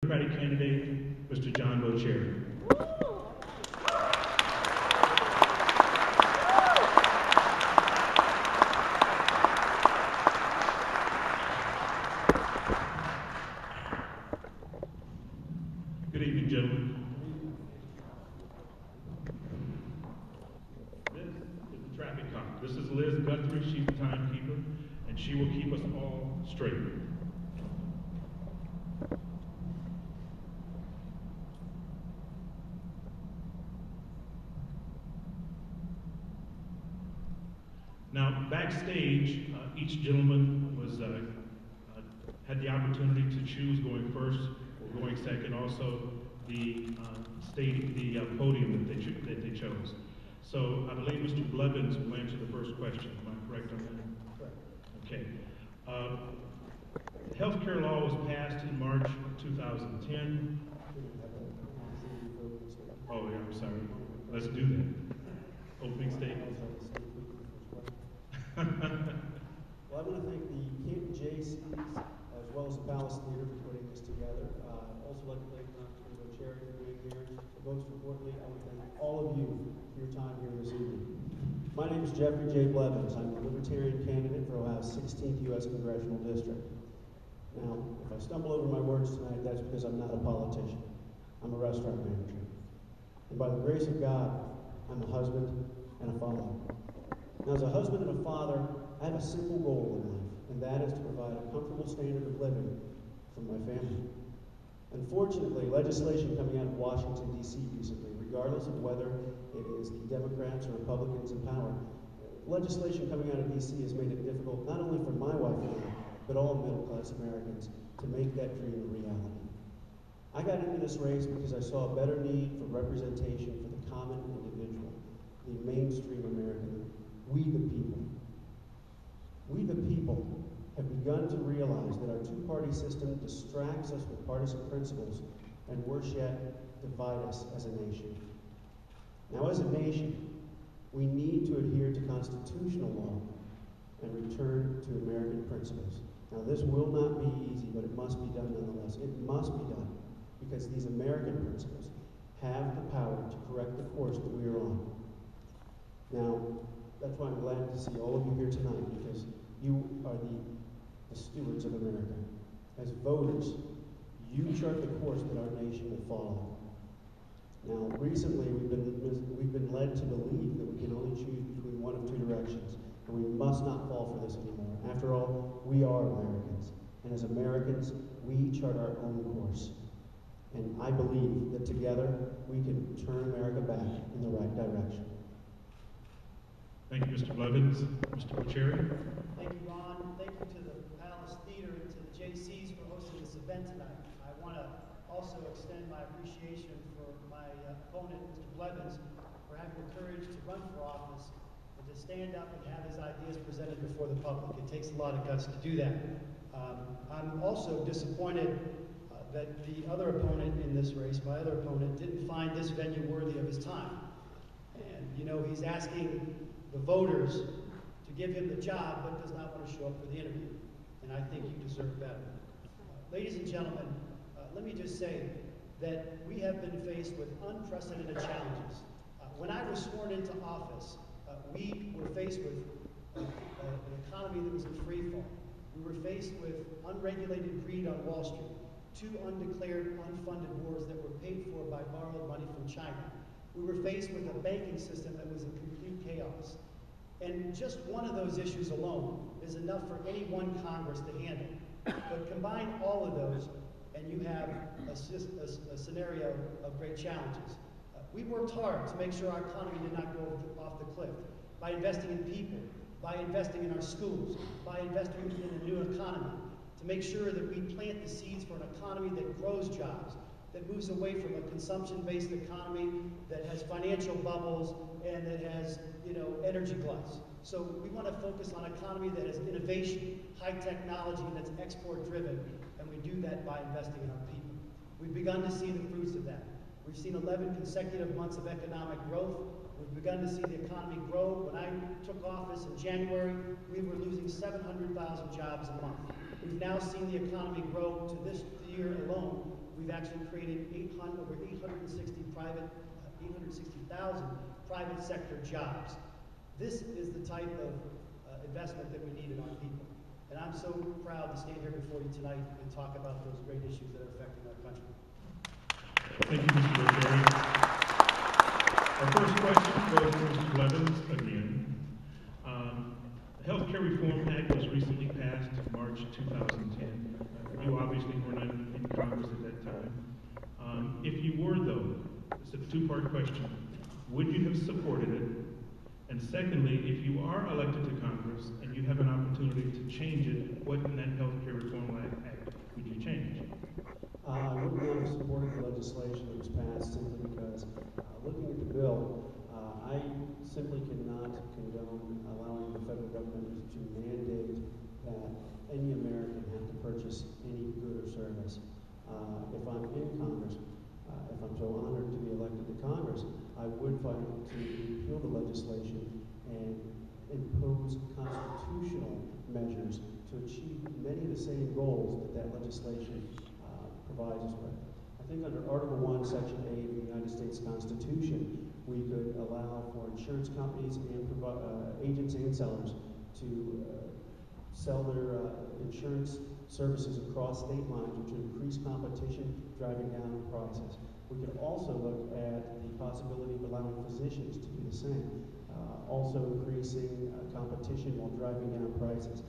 Democratic candidate, Mr. John Boccieri. Good evening, gentlemen. This is the traffic cop. This is Liz Guthrie. She's the timekeeper, and she will keep us all straight. Now, backstage, each gentleman was had the opportunity to choose going first or going second. Also, the podium that they chose. So I believe Mr. Blevin will answer the first question. Am I correct on that? Correct. Okay. Healthcare law was passed in March 2010. Oh, yeah, I'm sorry. Let's do that. Opening statement. Well, I want to thank the Canton Jaycees as well as the Palace Theater for putting this together. I'd also like to thank Dr. Boccieri for being here. But most importantly, I want to thank all of you for your time here this evening. My name is Jeffery J. Blevin. I'm the Libertarian candidate for Ohio's 16th U.S. Congressional District. Now, if I stumble over my words tonight, that's because I'm not a politician. I'm a restaurant manager. And by the grace of God, I'm a husband and a father. Now, as a husband and a father, I have a simple goal in life, and that is to provide a comfortable standard of living for my family. Unfortunately, legislation coming out of Washington, D.C. recently, regardless of whether it is the Democrats or Republicans in power, legislation coming out of D.C. has made it difficult not only for my wife and I, but all middle-class Americans to make that dream a reality. I got into this race because I saw a better need for representation for the common individual, the mainstream American. We the people. We the people have begun to realize that our two-party system distracts us with partisan principles and worse yet, divide us as a nation. Now, as a nation, we need to adhere to constitutional law and return to American principles. Now, this will not be easy, but it must be done nonetheless. It must be done because these American principles have the power to correct the course that we are on. Now, that's why I'm glad to see all of you here tonight, because you are the stewards of America. As voters, you chart the course that our nation will follow. Now, recently, we've been led to believe that we can only choose between one of two directions, and we must not fall for this anymore. After all, we are Americans, and as Americans, we chart our own course. And I believe that together, we can turn America back in the right direction. Thank you, Mr. Blevins. Mr. Boccieri. Thank you, Ron. Thank you to the Palace Theater and to the Jaycees for hosting this event tonight. I want to also extend my appreciation for my opponent, Mr. Blevins, for having the courage to run for office and to stand up and have his ideas presented before the public. It takes a lot of guts to do that. I'm also disappointed that the other opponent in this race, my other opponent, didn't find this venue worthy of his time. And, you know, he's asking the voters to give him the job, but does not want to show up for the interview. And I think you deserve better. Ladies and gentlemen, let me just say that we have been faced with unprecedented challenges. When I was sworn into office, we were faced with an economy that was in free fall. We were faced with unregulated greed on Wall Street, 2 undeclared, unfunded wars that were paid for by borrowed money from China. We were faced with a banking system that was in complete chaos. And just one of those issues alone is enough for any one Congress to handle. But combine all of those, and you have a scenario of great challenges. We worked hard to make sure our economy did not go off the cliff by investing in people, by investing in our schools, by investing in a new economy, to make sure that we plant the seeds for an economy that grows jobs, that moves away from a consumption-based economy that has financial bubbles and that has, you know, energy gluts. So we want to focus on an economy that has innovation, high technology, that's export-driven, and we do that by investing in our people. We've begun to see the fruits of that. We've seen 11 consecutive months of economic growth. We've begun to see the economy grow. When I took office in January, we were losing 700,000 jobs a month. We've now seen the economy grow to this year alone. We've actually created over 860,000 private sector jobs. This is the type of investment that we need in our people. And I'm so proud to stand here before you tonight and talk about those great issues that are affecting our country. Thank you, Mr. Boccieri. Our first question goes to Mr. Blevin again. The Health Care Reform Act was recently passed in March 2010. You obviously were not in Congress at that time. If you were, though, it's a two-part question. Would you have supported it? And secondly, if you are elected to Congress and you have an opportunity to change it, what in that Health Care Reform Act would you change? I would not have supported the legislation that was passed simply because, looking at the bill, I simply cannot condone allowing the federal government to mandate that any American have to purchase any good or service. If I'm in Congress, if I'm so honored to be elected to Congress, I would fight to repeal the legislation and impose constitutional measures to achieve many of the same goals that legislation provides us with. I think under Article 1, Section 8 of the United States Constitution, we could allow for insurance companies and agents and sellers to sell their insurance services across state lines, which would increase competition, driving down prices. We could also look at the possibility of allowing physicians to do the same, also increasing competition while driving down prices.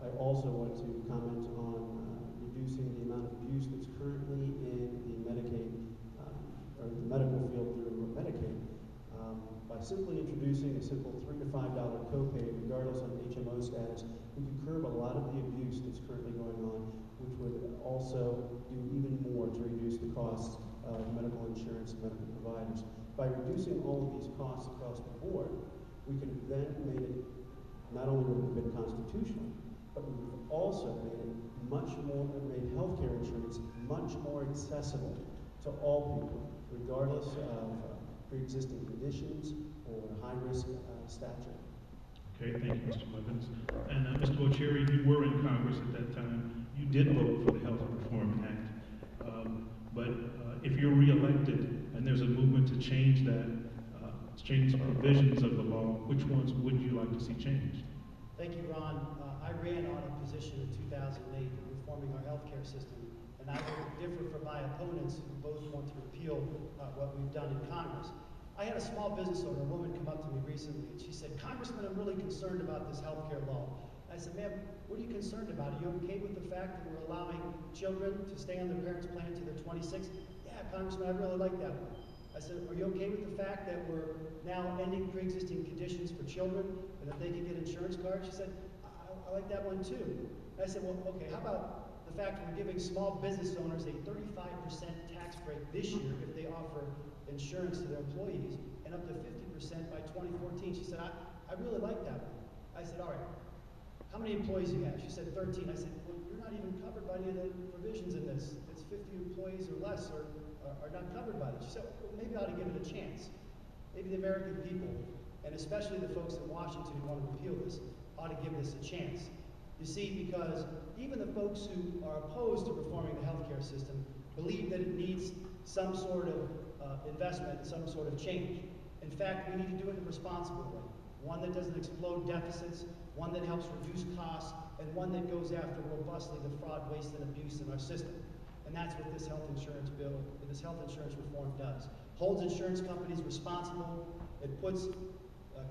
I also want to comment on reducing the amount of abuse that's currently in the Medicaid or the medical field through Medicaid. By simply introducing a simple $3 to $5 copay, regardless of HMO status, we could curb a lot of the abuse that's currently going on, which would also do even more to reduce the costs of medical insurance and medical providers. By reducing all of these costs across the board, we could have then made it, not only would it have been constitutional, but we would have also made healthcare insurance much more accessible to all people, regardless of pre-existing conditions or high-risk stature. Okay, thank you, Mr. Blevins. And Mr. Boccieri, you were in Congress at that time. You did vote for the Health Reform Act. But if you're reelected and there's a movement to change that, change the provisions of the law, which ones would you like to see changed? Thank you, Ron. I ran on a position in 2008 reforming our healthcare system, and I would differ from my opponents who both want to repeal what we've done in Congress. I had a small business owner, a woman, come up to me recently, and she said, "Congressman, I'm really concerned about this healthcare law." I said, "Ma'am, what are you concerned about? Are you okay with the fact that we're allowing children to stay on their parents' plan until they're 26? "Yeah, Congressman, I really like that one." I said, "Are you okay with the fact that we're now ending pre-existing conditions for children and that they can get insurance cards?" She said, I like that one too. And I said, "Well, okay, how about the fact that we're giving small business owners a 35% tax break this year if they offer insurance to their employees, and up to 50% by 2014. She said, I really like that one. I said, "All right, how many employees do you have?" She said, 13. I said, "Well, you're not even covered by any of the provisions in this. It's 50 employees or less are not covered by this." She said, "Well, maybe I ought to give it a chance. Maybe the American people, and especially the folks in Washington who want to repeal this, ought to give this a chance." You see, because even the folks who are opposed to reforming the healthcare system believe that it needs some sort of investment, some sort of change. In fact, we need to do it in a responsible way. One that doesn't explode deficits, one that helps reduce costs, and one that goes after robustly the fraud, waste, and abuse in our system. And that's what this health insurance bill, this health insurance reform does. Holds insurance companies responsible. It puts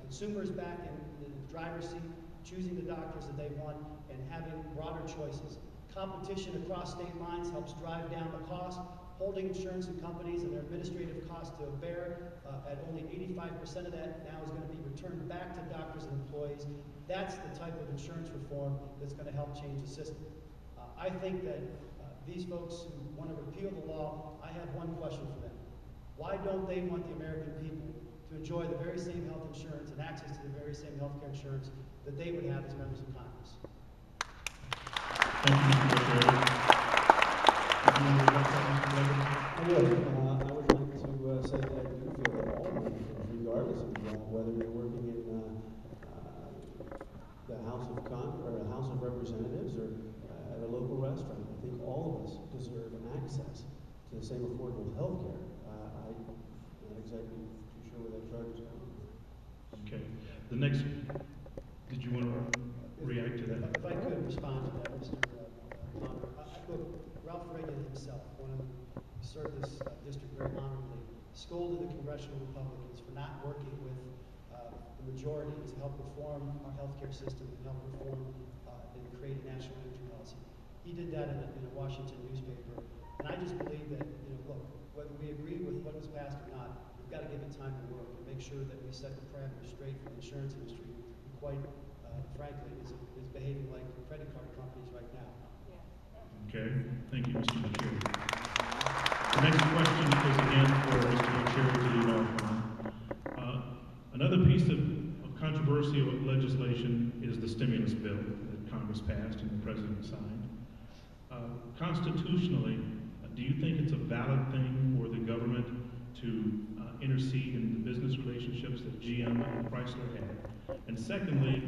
consumers back in the driver's seat, choosing the doctors that they want and having broader choices. Competition across state lines helps drive down the cost. Holding insurance companies and their administrative costs to bear at only 85% of that now is going to be returned back to doctors and employees. That's the type of insurance reform that's going to help change the system. I think that these folks who want to repeal the law, I have one question for them. Why don't they want the American people to enjoy the very same health insurance and access to the very same health care insurance that they would have as members of Congress? Thank you, Mr. Boccieri. I would like to say that I do feel that all Americans, regardless of whether you're working in the House of Representatives or at a local restaurant, think all of us deserve an access to the same affordable health care. I'm not exactly too sure where that chart is going. Okay. The next, did you want to react to that? If I could respond to that, Mr. Honor. Look, Ralph Reagan himself, one of who served this district very honorably, scolded the Congressional Republicans for not working with the majority to help reform our healthcare system and help reform and create a national energy policy. He did that in a Washington newspaper, and I just believe that, look, whether we agree with what was passed or not, we've got to give it time to work and make sure that we set the parameters straight for the insurance industry, who quite frankly is behaving like credit card companies right now. Okay, thank you, Mr. Boccieri. The next question is again for Mr. Boccieri to lead off on. Another piece of controversial legislation is the stimulus bill that Congress passed and the President signed. Constitutionally, do you think it's a valid thing for the government to intercede in the business relationships that GM and Chrysler had? And secondly,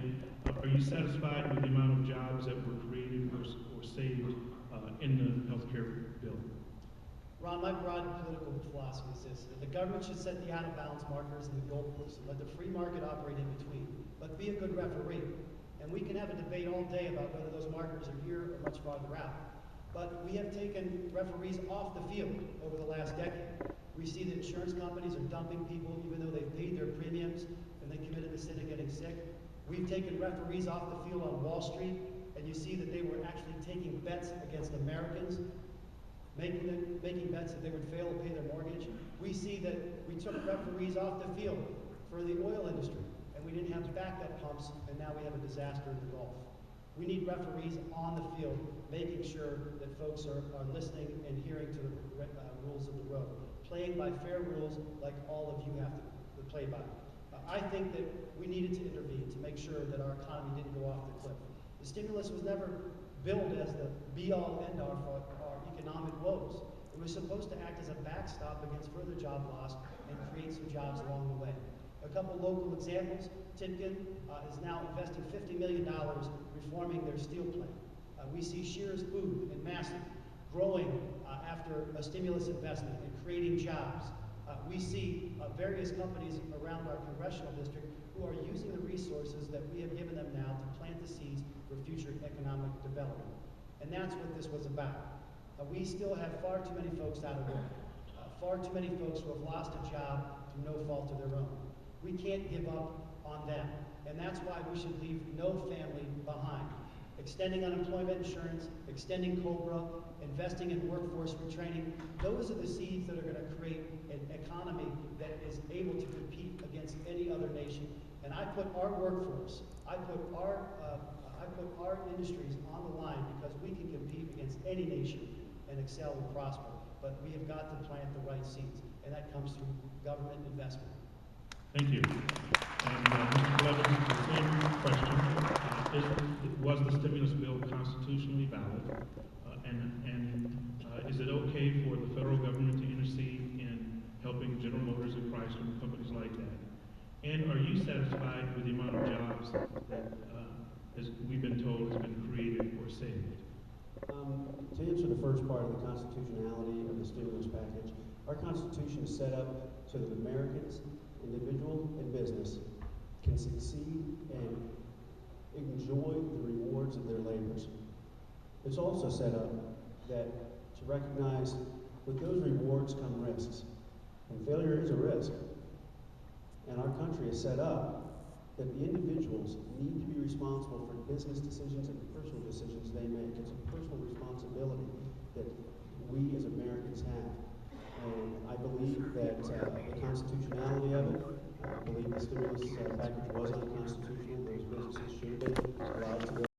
are you satisfied with the amount of jobs that were created or saved in the healthcare bill? Ron, my broad political philosophy is this: that the government should set the out-of-bounds markers and the goalposts and let the free market operate in between, but be a good referee. And we can have a debate all day about whether those markers are here or much farther out. But we have taken referees off the field over the last decade. We see that insurance companies are dumping people even though they've paid their premiums and they committed the sin of getting sick. We've taken referees off the field on Wall Street, and you see that they were actually taking bets against Americans, making bets that they would fail to pay their mortgage. We see that we took referees off the field for the oil industry, and we didn't have backup pumps, and now we have a disaster in the Gulf. We need referees on the field, making sure that folks are listening and hearing to the rules of the road, playing by fair rules like all of you have to play by. I think that we needed to intervene to make sure that our economy didn't go off the cliff. The stimulus was never billed as the be-all, end-all for our economic woes. It was supposed to act as a backstop against further job loss and create some jobs along the way. A couple local examples: Timken is now investing $50 million reforming their steel plant. We see Shears Food and Massey growing after a stimulus investment and creating jobs. We see various companies around our congressional district who are using the resources that we have given them now to plant the seeds for future economic development. And that's what this was about. We still have far too many folks out of work, far too many folks who have lost a job through no fault of their own. We can't give up on them, and that's why we should leave no family behind. Extending unemployment insurance, extending COBRA, investing in workforce retraining, those are the seeds that are going to create an economy that is able to compete against any other nation. And I put our workforce, I put our industries on the line because we can compete against any nation and excel and prosper. But we have got to plant the right seeds, and that comes through government investment. Thank you. And Mr. Blevin, the same question. Was the stimulus bill constitutionally valid? Is it okay for the federal government to intercede in helping General Motors and Chrysler and companies like that? And are you satisfied with the amount of jobs that, as we've been told, has been created or saved? To answer the first part of the constitutionality of the stimulus package, our Constitution is set up so that Americans, individual and business, can succeed and enjoy the rewards of their labors. It's also set up that to recognize with those rewards come risks, and failure is a risk. And our country is set up that the individuals need to be responsible for business decisions and personal decisions they make. It's a personal responsibility that we as Americans have. And I believe that the constitutionality of it, I believe the stimulus package was unconstitutional. Those businesses should have been allowed to go